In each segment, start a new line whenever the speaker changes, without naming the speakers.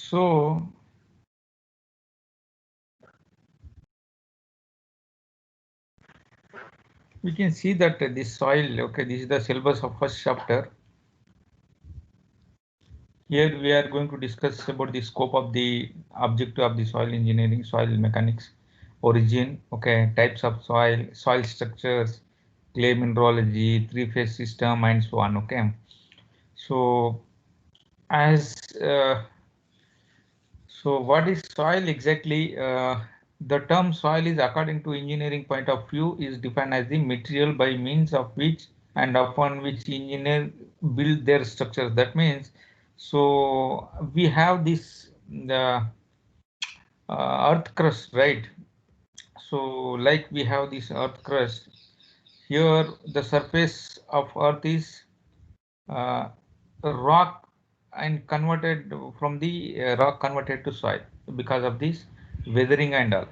So we can see that this soil, okay, this is the syllabus of first chapter. Here we are going to discuss about the scope of the objective of the soil engineering, soil mechanics, origin, okay, types of soil, soil structures, clay mineralogy, three-phase system, and so on. Okay, so as so what is soil exactly? The term soil is, according to engineering point of view, is defined as the material by means of which and upon which engineer build their structures. That means, so we have this the earth crust, right? So like we have this earth crust. Here the surface of earth is uh, rock and converted from the rock converted to soil because of this weathering and all.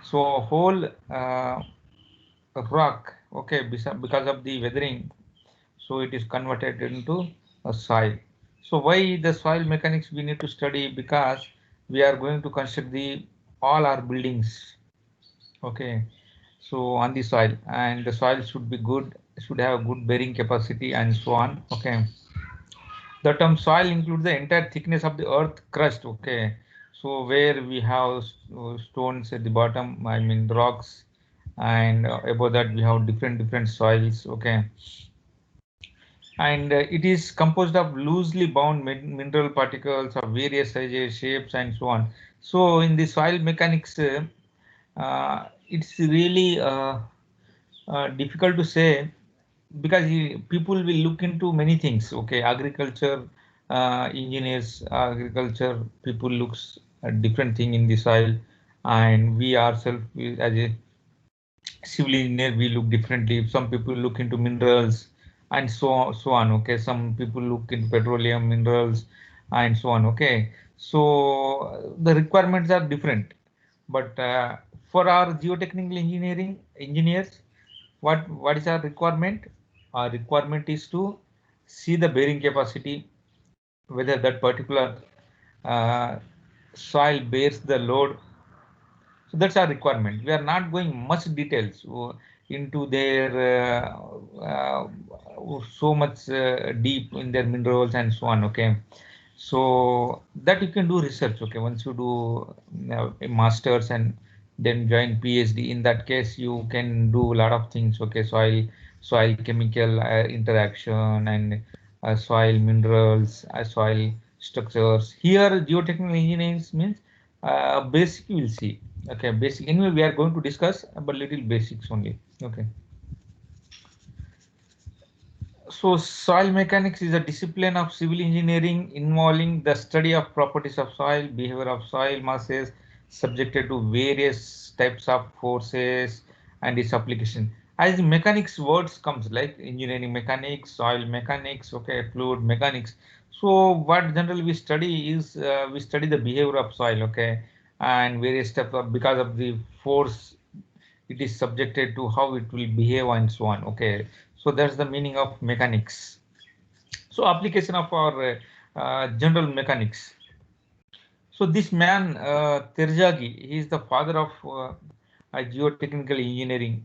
So whole rock, okay, because of the weathering, so it is converted into a soil. So why the soil mechanics we need to study? Because we are going to construct the all our buildings, okay, so on the soil, and the soil should be good, should have good bearing capacity and so on. Okay, the term soil includes the entire thickness of the earth crust. Okay, so where we have stones at the bottom, I mean rocks, and above that we have different soils. Okay, and it is composed of loosely bound mineral particles of various sizes, shapes, and so on. So in the soil mechanics, it's really difficult to say, because people will look into many things. Okay, agriculture engineers, agriculture people looks at different thing in the soil, and we ourselves as a civil engineer we look differently. Some people look into minerals and so on. Okay, some people look into petroleum minerals and so on. Okay, so the requirements are different, but for our geotechnical engineering engineers, what is our requirement? Our requirement is to see the bearing capacity, whether that particular uh, soil bears the load. So that's our requirement. We are not going much details into their so much deep in their minerals and so on. Okay, so that you can do research. Okay, once you do a masters and then join PhD, in that case you can do a lot of things. Okay, soil chemical interaction, and soil minerals, soil structures. Here geotechnical engineering means basic we will see. Okay, basic. Anyway, we are going to discuss about little basics only. Okay. So soil mechanics is a discipline of civil engineering involving the study of properties of soil, behavior of soil masses subjected to various types of forces, and its application. As the mechanics words comes like engineering mechanics, soil mechanics, okay, fluid mechanics. So what generally we study is we study the behavior of soil, okay, and various steps of, because of the force it is subjected to, how it will behave and so on. Okay, so that's the meaning of mechanics. So application of our general mechanics. So this man Terjagi, he is the father of geotechnical engineering.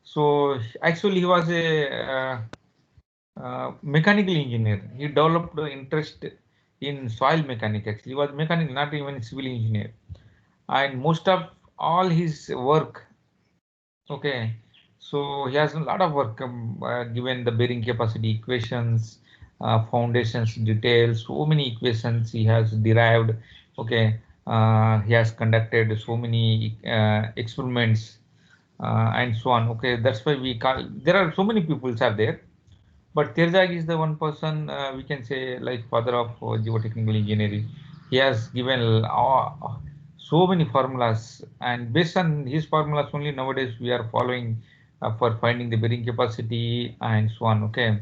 So actually he was a mechanical engineer. He developed interest in soil mechanics. Actually he was mechanical, not even civil engineer, and most of all his work. Okay, so he has a lot of work, given the bearing capacity equations, foundations details, so many equations he has derived. Okay, he has conducted so many experiments and so on. Okay, that's why we call, there are so many peoples are there, but Terzag is the one person we can say like father of geotechnical engineering. He has given so many formulas, and based on his formulas only nowadays we are following for finding the bearing capacity and so on. Okay,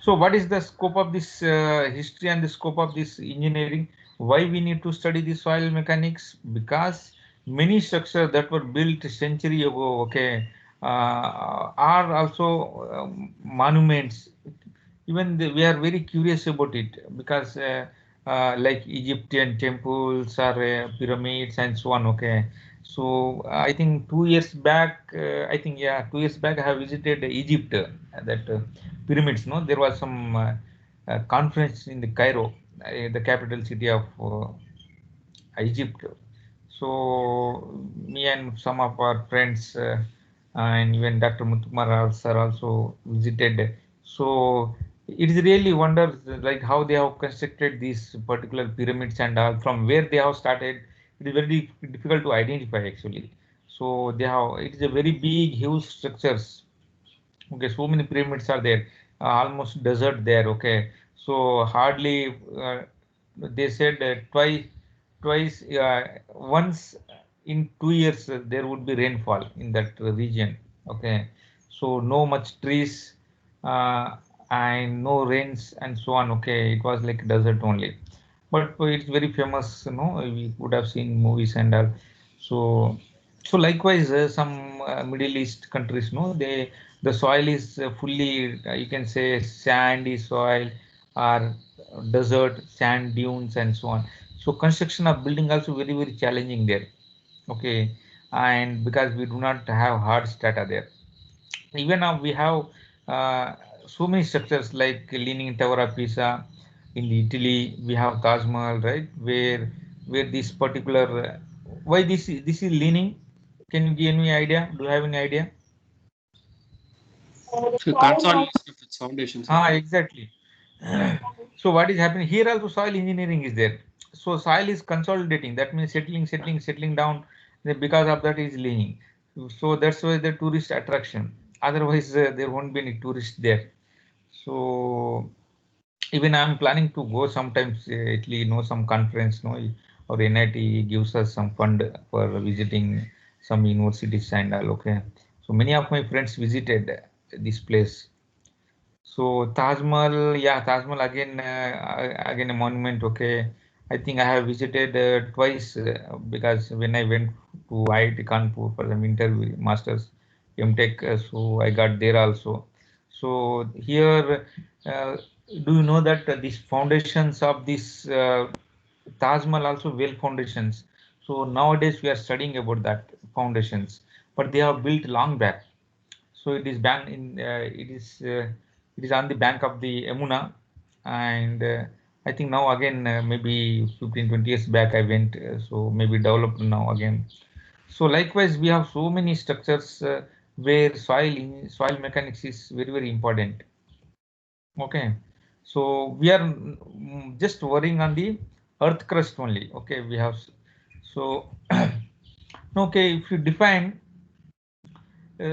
so what is the scope of this history and the scope of this engineering? Why we need to study the soil mechanics? Because many structures that were built century ago, okay, are also monuments. even we are very curious about it, because like Egyptian temples or pyramids and so on. Okay, so I think 2 years back, I think, yeah, 2 years back I have visited Egypt. That pyramids. No, there was some conference in the Cairo, the capital city of Egypt. So me and some of our friends and even Dr. Muthukumar sir also visited. So it is really wonders like how they have constructed these particular pyramids and all, from where they have started. It is very difficult to identify actually. So they have, it is a very big, huge structures. Okay, so many pyramids are there, almost desert there. Okay, so hardly they said twice, once in 2 years there would be rainfall in that region. Okay, so no much trees uh, and no rains and so on. Okay, it was like desert only, but it's very famous. You know, we would have seen movies and all. So so likewise, some Middle East countries, no, the soil is fully, you can say, sandy soil or desert, sand dunes and so on. So construction of building also very challenging there. Okay, and because we do not have hard strata there. Even now we have uh, so many structures like Leaning Tower of Pisa in Italy. We have Taj Mahal, right? Where this particular why this is leaning? Can you give me idea? Do you have any idea?
So consolidation of its foundation, sir.
Ah, exactly. So what is happening here? Also, soil engineering is there. So soil is consolidating. That means settling down. Because of that is leaning. So that's why the tourist attraction. Otherwise, there won't be any tourists there. So even I'm planning to go sometimes Italy. You know, some conference. No, or NIT gives us some fund for visiting some universities and all. Okay. So many of my friends visited this place. So Taj Mahal, yeah, Taj Mahal again, again a monument. Okay, I think I have visited twice, because when I went to IIT Kanpur for the winter masters MTech, so I got there also. So here, do you know that these foundations of this Taj Mahal also well foundations. So nowadays we are studying about that foundations, but they have built long back. So it is ban in it is on the bank of the Yamuna, and I think now again, maybe 15-20 years back I went, so maybe developed now again. So likewise we have so many structures where soil mechanics is very important. Okay, so we are just worrying on the earth crust only. Okay, we have so okay, if you define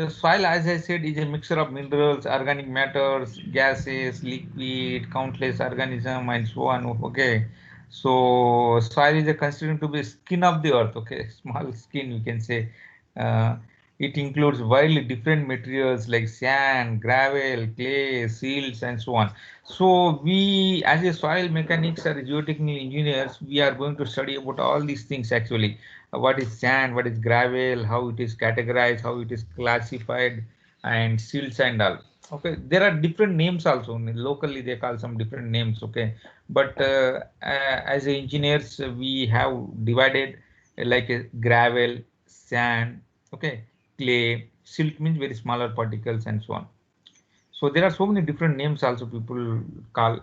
soil, as I said, is a mixture of minerals, organic matters, gases, liquid, countless organisms, and so on. Okay, so soil is a considered to be skin of the earth. Okay, small skin, we can say. Uh, it includes widely different materials like sand, gravel, clay, silts, and so on. So we, as a soil mechanics or geotechnical engineers, we are going to study about all these things actually. What is sand, what is gravel, how it is categorized, how it is classified, and silts and all. Okay, there are different names also. Locally they call some different names. Okay, but as engineers, we have divided like a gravel, sand, okay, clay, silt means very smaller particles and so on. So there are so many different names also people call.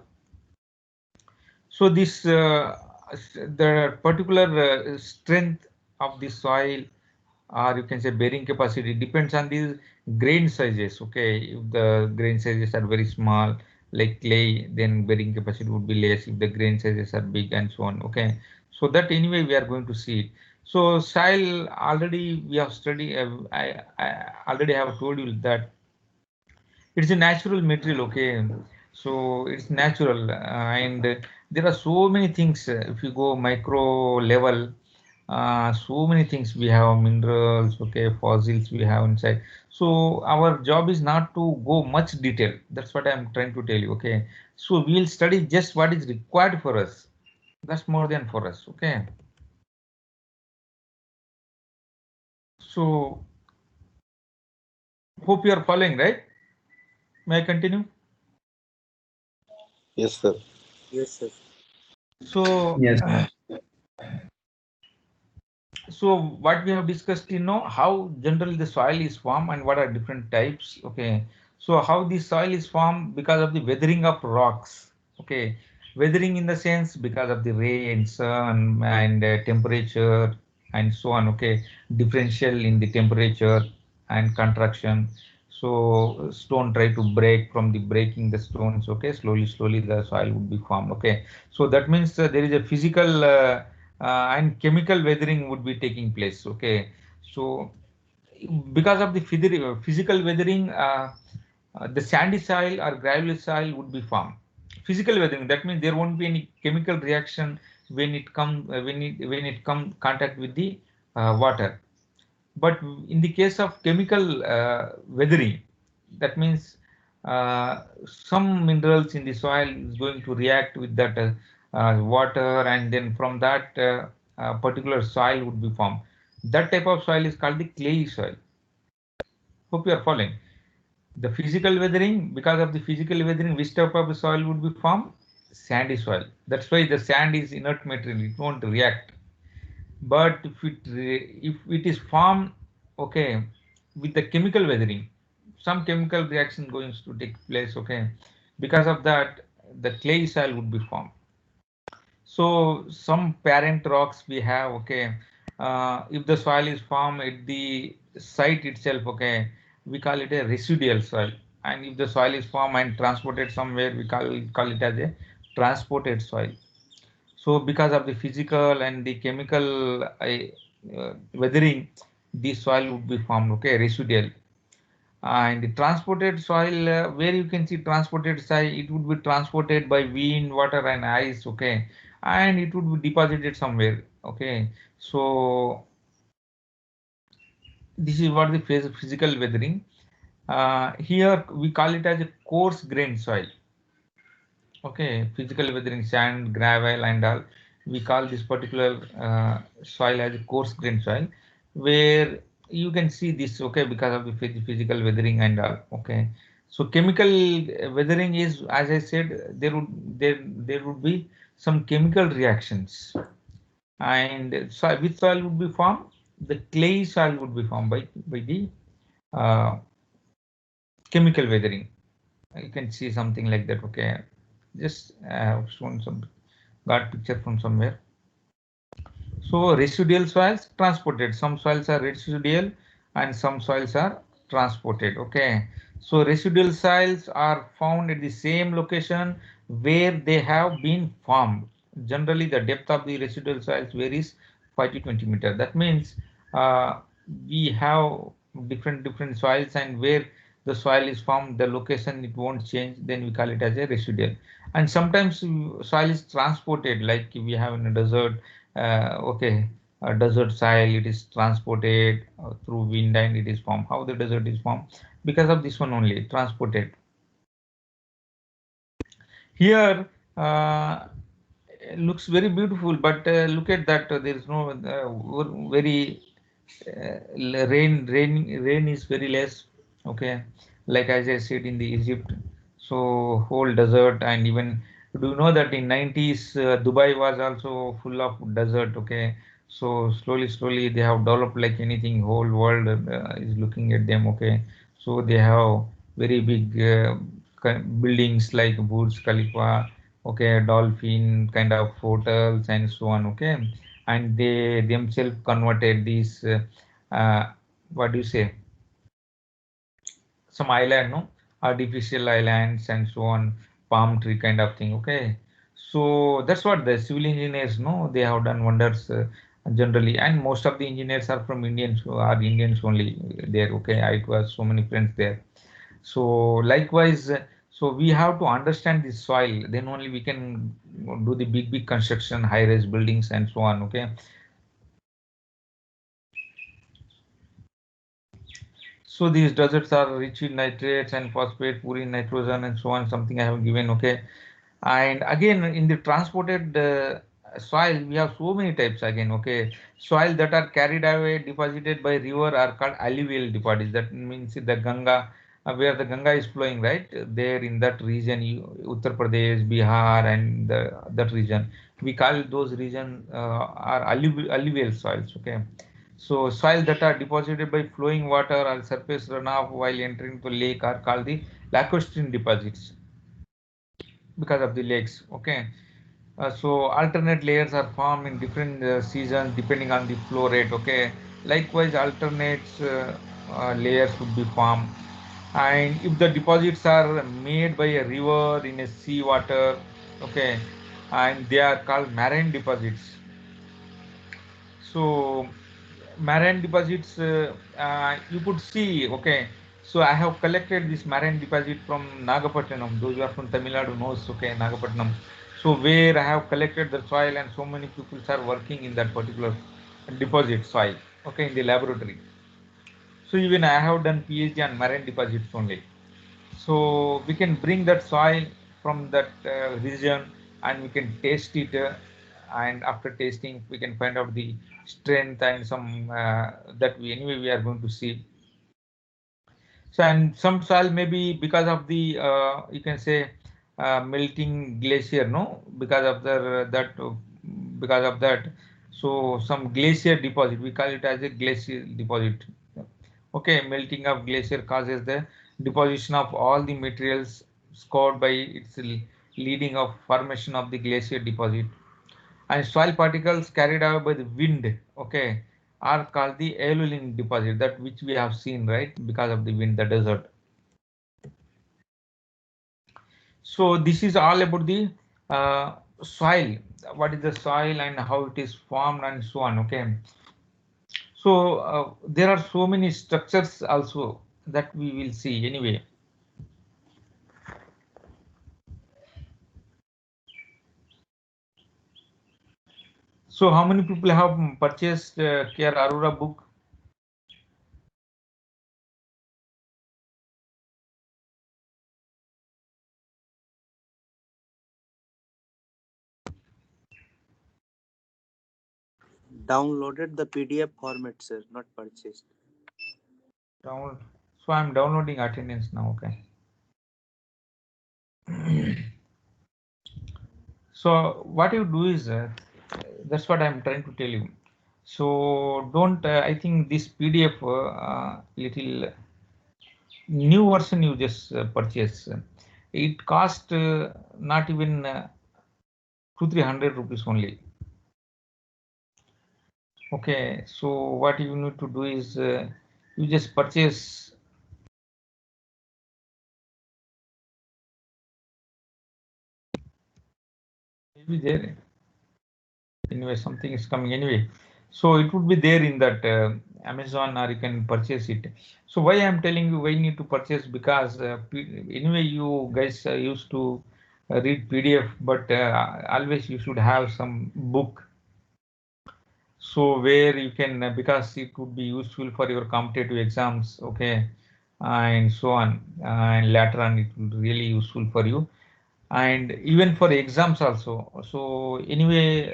So this the particular strength of the soil, or you can say bearing capacity, depends on these grain sizes. Okay, if the grain sizes are very small like clay, then bearing capacity would be less. If the grain sizes are big and so on. Okay, so that anyway we are going to see it. So soil already we have studied. I already have told you that it's a natural material. Okay, so it's natural, and there are so many things. If you go micro level, so many things we have, minerals, okay, fossils we have inside. So our job is not to go much detail. That's what I'm trying to tell you. Okay, so we'll study just what is required for us. That's more than for us. Okay, so hope you are following, right? May I continue?
Yes, sir.
Yes, sir.
So,
Yes.
so what we have discussed, how generally the soil is formed and what are different types. Okay. So how the soil is formed because of the weathering of rocks. Okay. Weathering in the sense because of the rain, sun, and temperature, and so on. Okay. Differential in the temperature and contraction. So stone try to break, from the breaking the stones. Okay. Slowly the soil would be formed. Okay. So that means there is a physical and chemical weathering would be taking place. Okay. So because of the physical weathering, the sandy soil or gravelly soil would be formed. Physical weathering, that means there won't be any chemical reaction when it come come contact with the water. But in the case of chemical weathering, that means some minerals in the soil is going to react with that water, and then from that particular soil would be formed. That type of soil is called the clay soil. Hope you are following. The physical weathering, because of the physical weathering, which type of soil would be formed? Sandy soil. That's why the sand is inert material; it won't react. But if it is formed, okay, with the chemical weathering, some chemical reaction going to take place. Okay, because of that, the clay soil would be formed. So some parent rocks we have. Okay, if the soil is formed at the site itself, okay, we call it a residual soil. And if the soil is formed and transported somewhere, we call it as a transported soil. So because of the physical and the chemical weathering, the soil would be formed. Okay, residual. And the transported soil, where you can see transported soil, it would be transported by wind, water, and ice. Okay, and it would be deposited somewhere. Okay, so this is what the physical weathering. Here we call it as a coarse grained soil. Okay, physical weathering, sand, gravel, and all. We call this particular soil as a coarse grained soil, where you can see this. Okay, because of the physical weathering and all. Okay, so chemical weathering is, as I said, there would be some chemical reactions, and so which soil would be formed? The clay soil would be formed by the uh, chemical weathering. You can see something like that. Okay, just shown some, got picture from somewhere. So residual soils transported. Some soils are residual and some soils are transported. Okay. So residual soils are found at the same location where they have been formed. Generally, the depth of the residual soils varies 5 to 20 meters. That means uh, we have different soils, and where the soil is formed, the location it won't change. Then we call it as a residual. And sometimes soil is transported, like we have in a desert. Okay, a desert soil, it is transported through wind and it is formed. How the desert is formed? Because of this one only, transported. Here looks very beautiful, but look at that. There is no very rain is very less. Okay, like as I said in the Egypt, so whole desert. And even, do you know that in 90s Dubai was also full of desert. Okay, so slowly they have developed like anything. Whole world is looking at them. Okay, so they have very big buildings like Burj Khalifa. Okay, dolphin kind of hotels and so on. Okay, and they themselves converted these what do you say, some island, no, artificial islands and so on, palm tree kind of thing. Okay, so that's what the civil engineers know, they have done wonders generally. And most of the engineers are from Indians, who are Indians only there. Okay, I was so many friends there. So likewise, so we have to understand the soil, then only we can do the big construction, high rise buildings and so on. Okay, so these deserts are rich in nitrates and phosphate, poor in nitrogen and so on, something I have given. Okay, and again in the transported soil, we have so many types again. Okay, soil that are carried away, deposited by river, are called alluvial deposits. That means the Ganga where the Ganga is flowing, right? There in that region, Uttar Pradesh, Bihar, and that region, we call those region are alluvial soils. Okay, so soils that are deposited by flowing water or surface runoff while entering the lake are called the lacustrine deposits because of the lakes. Okay, so alternate layers are formed in different seasons depending on the flow rate. Okay, likewise alternates layers would be formed, and if the deposits are made by a river in a sea water, okay, and they are called marine deposits. So marine deposits, you could see. Okay, so I have collected this marine deposit from Nagapattinam. Those who are from Tamil Nadu knows, okay, Nagapattinam. So where I have collected the soil, and so many people are working in that particular deposit soil, okay, in the laboratory. So even I have done PhD on marine deposits only. So we can bring that soil from that region, and we can taste it, and after tasting we can find out the strength and some that we anyway we are going to see. So and some soil maybe because of the you can say melting glacier, no, because of the that because of that, so some glacier deposit, we call it as a glacier deposit. Okay, melting of glacier causes the deposition of all the materials scored by its leading of formation of the glacier deposit, and soil particles carried out by the wind, okay, are called the aeolian deposit, that which we have seen, right, because of the wind, the desert. So this is all about the soil, what is the soil and how it is formed and so on. Okay, so there are so many structures also that we will see anyway. So how many people have purchased K.R. Arora book?
Downloaded the PDF format, sir, not purchased.
Download. So I'm downloading attendance now. Okay. So what you do is that's what I'm trying to tell you. So don't. I think this PDF little new version you just purchase. It cost not even 200-300 rupees only. Okay. So what you need to do is you just purchase. Maybe there. Anyway, something is coming anyway, so it would be there in that Amazon, or you can purchase it. So why I'm telling you why you need to purchase, because anyway you guys used to read PDF, but always you should have some book, so where you can because it would be useful for your competitive exams. Okay, and so on, and later on it will really useful for you, and even for exams also. So anyway,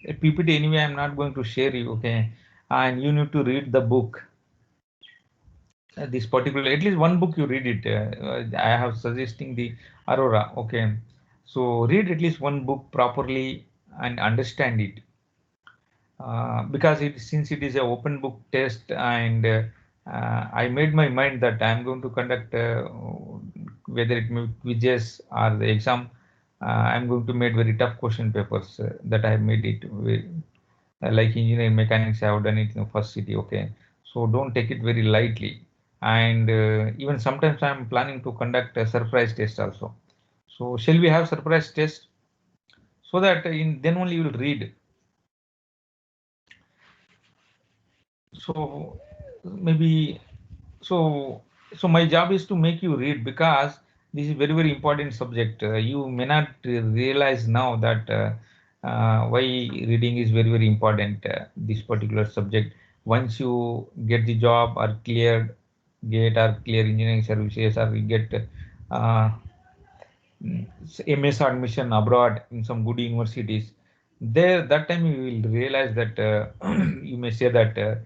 a PPT anyway I'm not going to share you. Okay, and you need to read the book, this particular, at least one book you read it. I have suggesting the Aurora. Okay, so read at least one book properly and understand it, because it since it is a open book test, and I made my mind that I'm going to conduct whether it may be quizzes or the exam. I'm going to make very tough question papers that I have made it like engineering mechanics. I have done it in the first city. Okay, so don't take it very lightly. And even sometimes I'm planning to conduct a surprise test also. So shall we have surprise test, so that in then only you will read. So maybe so so my job is to make you read, because this is very important subject. You may not realize now that why reading is very important, this particular subject. Once you get the job or cleared get or clear engineering services, or you get uh, MS admission abroad in some good universities, there that time you will realize that you may say that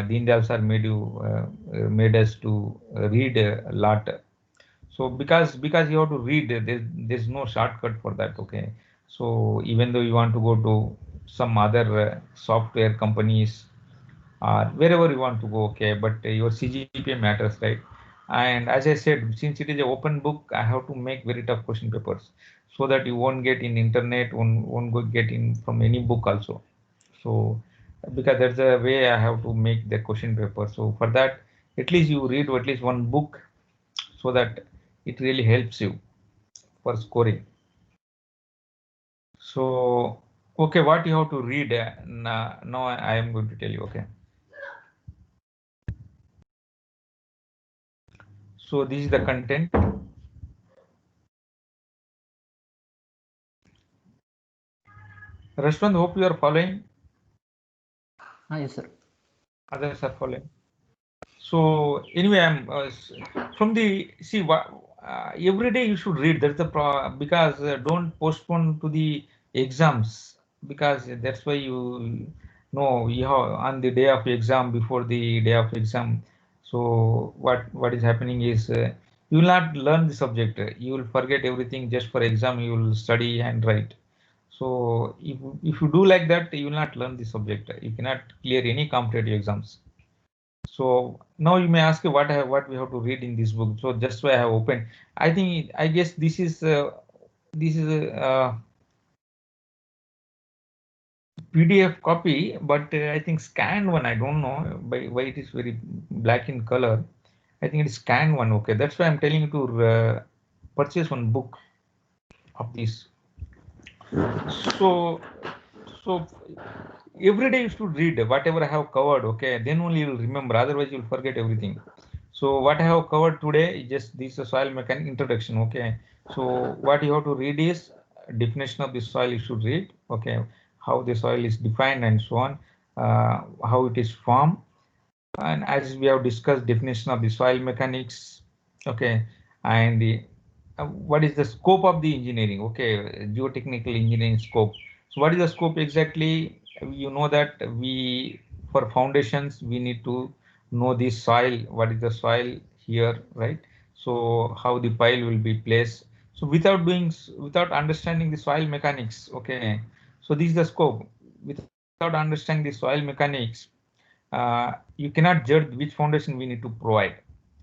Deen Dayal sir made us to read a lot. So because you have to read, there's no shortcut for that. Okay, so even though you want to go to some other software companies or wherever you want to go, okay, but your CGPA matters, right? And as I said, since it is an open book, I have to make very tough question papers so that you won't get in internet, won't go get in from any book also. So because that's the way I have to make the question paper. So for that, at least you read at least one book so that it really helps you for scoring. So okay, what you have to read now I am going to tell you. Okay, so this is the content. Rashwant, hope you are following.
Yes, sir.
Others are following. So anyway, I'm from the see what every day you should read. That's the because don't postpone to the exams, because that's why you know you have on the day of exam, before the day of exam. So what is happening is you will not learn the subject. You will forget everything just for exam. You will study and write. So if you do like that, you will not learn the subject. You cannot clear any competitive exams. So now you may ask what we have to read in this book. So just why I have opened. I guess this is a PDF copy, but I think scanned one. I don't know why it is very black in color. I think it is scanned one. Okay, that's why I'm telling you to purchase one book of this. So so every day you should read whatever I have covered. Okay, then only you'll remember. Otherwise, you'll forget everything. So what I have covered today is just this soil mechanics introduction. Okay, so what you have to read is definition of the soil. You should read. Okay, how the soil is defined and so on, how it is formed, and as we have discussed, definition of the soil mechanics. Okay, and what is the scope of the engineering? Okay, geotechnical engineering scope. So what is the scope exactly? You know that we for foundations we need to know the soil. What is the soil here, right? So how the pile will be placed. So without understanding the soil mechanics, okay. So this is the scope. Without understanding the soil mechanics, you cannot judge which foundation we need to provide.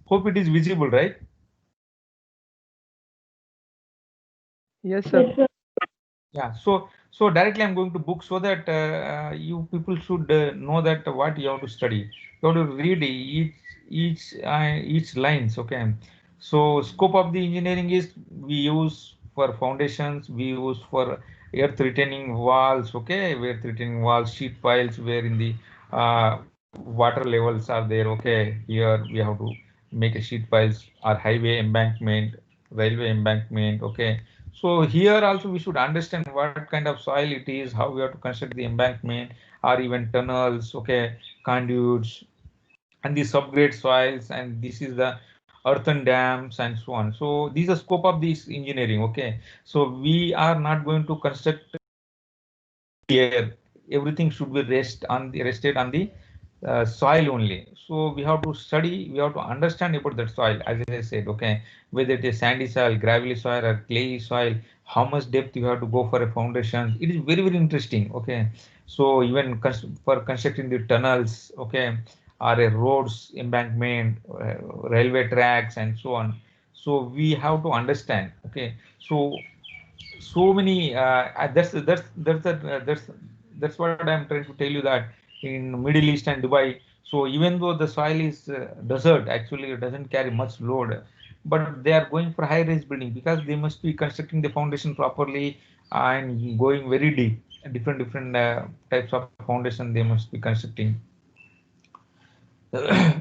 Hope it is visible, right?
Yes, sir.
Yeah. So directly I'm going to book so that you people should know that what you have to study. You have to read each lines. Okay. So scope of the engineering is we use for foundations, we use for earth retaining walls. Okay, earth retaining walls, sheet piles, where in the water levels are there. Okay, here we have to make a sheet piles or highway embankment, railway embankment. Okay, so here also we should understand what kind of soil it is, how we have to construct the embankment or even tunnels, okay, conduits, and the subgrade soils, and this is the earthen dams and so on. So these are scope of this engineering. Okay, so we are not going to construct here. Everything should be rested on the soil only. So we have to study, we have to understand about that soil, as I said. Okay, whether it is sandy soil, gravelly soil, or clayey soil, how much depth you have to go for a foundation. It is very interesting. Okay, so even for constructing the tunnels, okay, or a roads embankment, railway tracks, and so on. So we have to understand. Okay, so many that's what I'm trying to tell you, that in Middle East and Dubai, so even though the soil is desert, actually it doesn't carry much load, but they are going for high rise building because they must be constructing the foundation properly and going very deep. Different types of foundation they must be constructing.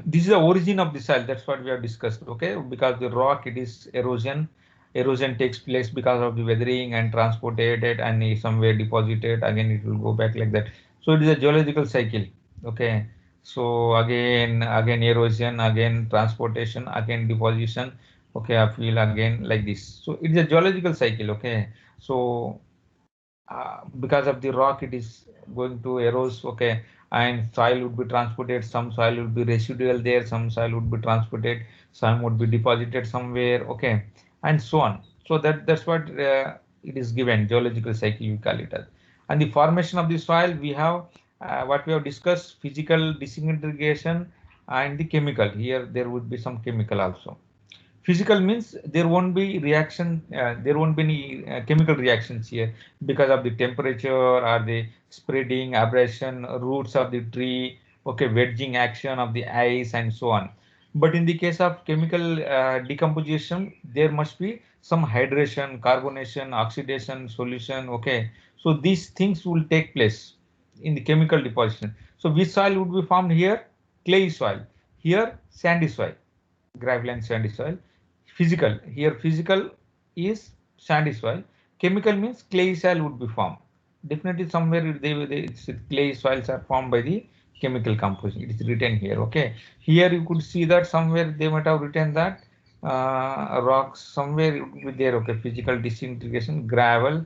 This is the origin of the soil. That's what we have discussed. Okay, because the rock, it is erosion. Erosion takes place because of the weathering and transported it and is somewhere deposited. Again, it will go back like that. So it is a geological cycle. Okay. So again erosion, again transportation, again deposition. Okay, I feel again like this. So it is a geological cycle. Okay. So because of the rock it is going to erode, okay, and soil would be transported, some soil would be residual there, some soil would be transported, some would be deposited somewhere, okay, and so on. So that's what it is given, geological cycle we call it as. And the formation of the soil, we have what we have discussed, physical disintegration and the chemical. Here there would be some chemical also. Physical means there won't be reaction, there won't be any chemical reactions here because of the temperature or the spreading, abrasion, roots of the tree, okay, wedging action of the ice and so on. But in the case of chemical decomposition, there must be some hydration, carbonation, oxidation, solution, okay. So these things will take place in the chemical deposition. So which soil would be formed here? Clay soil. Here sandy soil, gravel and sandy soil. Physical, here physical is sandy soil. Chemical means clay soil would be formed. Definitely somewhere clay soils are formed by the chemical composition. It is written here. Okay. Here you could see that somewhere they might have written that rocks somewhere it would be there. Okay. Physical disintegration, gravel,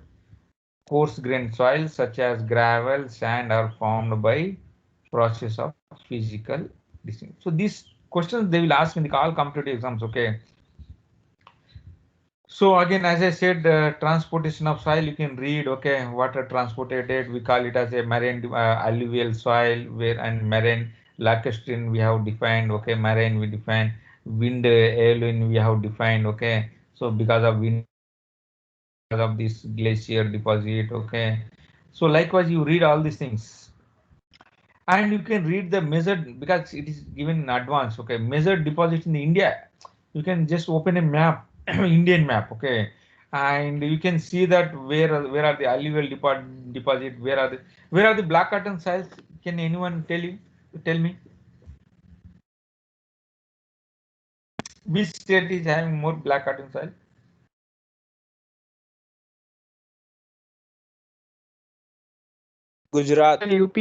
coarse grained soils such as gravel, sand are formed by process of physical disintegration. So these questions they will ask in the all competitive exams. Okay. So again, as I said, transportation of soil, you can read, okay, water transported, we call it as a marine alluvial soil, where and marine lacustrine we have defined, okay, marine we define, wind alien we have defined, okay. So because of wind, because of this glacier deposit, okay. So likewise, you read all these things, and you can read the measured because it is given in advance, okay, measured deposits in India. You can just open a map, Indian map, okay, and you can see that where are the alluvial deposit, where are the black cotton soils? Can anyone tell me which state is having more black cotton soil?
Gujarat.
And UP.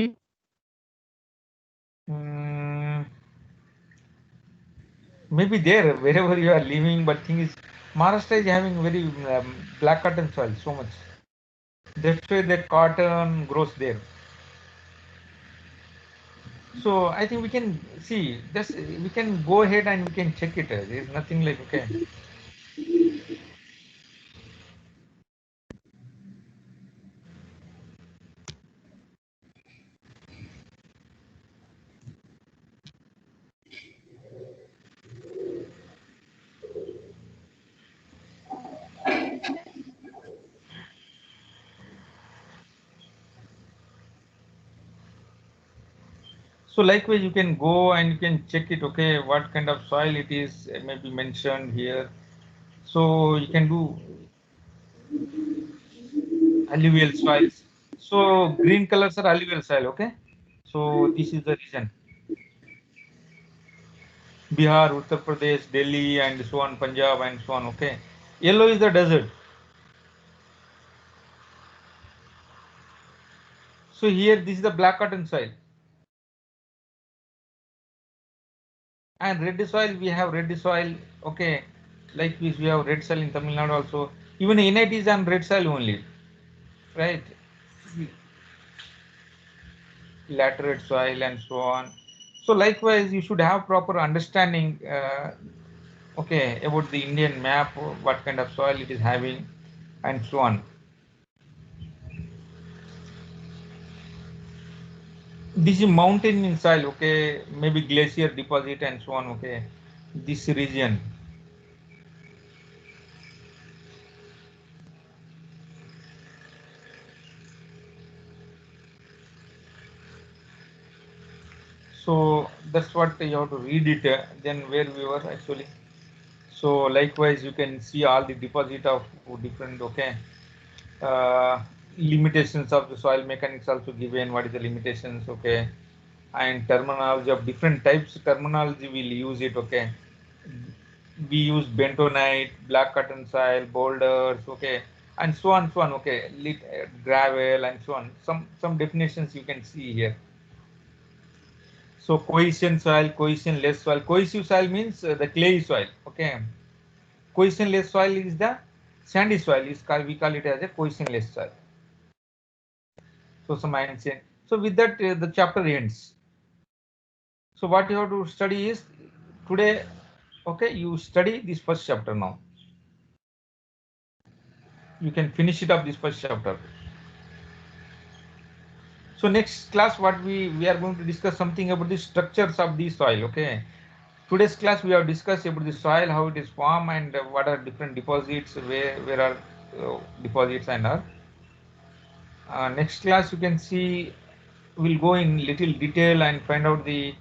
Hmm, maybe there wherever you are living, but thing is Maharashtra is having very black cotton soil so much. That's why the cotton grows there. So I think we can see this. We can go ahead and we can check it. There's nothing like okay. So likewise, you can go and you can check it. Okay, what kind of soil it is maybe mentioned here. So you can do alluvial soils. So green colors are alluvial soil. Okay. So this is the reason. Bihar, Uttar Pradesh, Delhi, and so on, Punjab, and so on. Okay. Yellow is the desert. So here, this is the black cotton soil. And red soil, we have red soil, okay, like we have red soil in Tamil Nadu also. Even NIT is on red soil only, right? Laterite soil and so on. So likewise, you should have proper understanding, okay, about the Indian map, what kind of soil it is having, and so on. This is mountain in soil, okay, maybe glacier deposit and so on, okay. This region. So that's what you have to read it. Then where we were actually. So likewise, you can see all the deposit of different, okay, uh, limitations of the soil mechanics also given. What is the limitations, okay, and terminology of different types. Terminology we'll use it, okay. We use bentonite, black cotton soil, boulders, okay, and so on, so on, okay, gravel and so on. Some definitions you can see here. So cohesion soil, cohesionless soil. Cohesive soil means the clay soil, okay. Cohesionless soil is the sandy soil. Is called, we call it as a cohesionless soil. So some ancient. So with that, the chapter ends. So what you have to study is today. Okay, you study this first chapter now. You can finish it up this first chapter. So next class, what we are going to discuss something about the structures of the soil. Okay. Today's class we have discussed about the soil, how it is formed, and what are different deposits, where are deposits and all. Next class you can see we'll go in little detail and find out the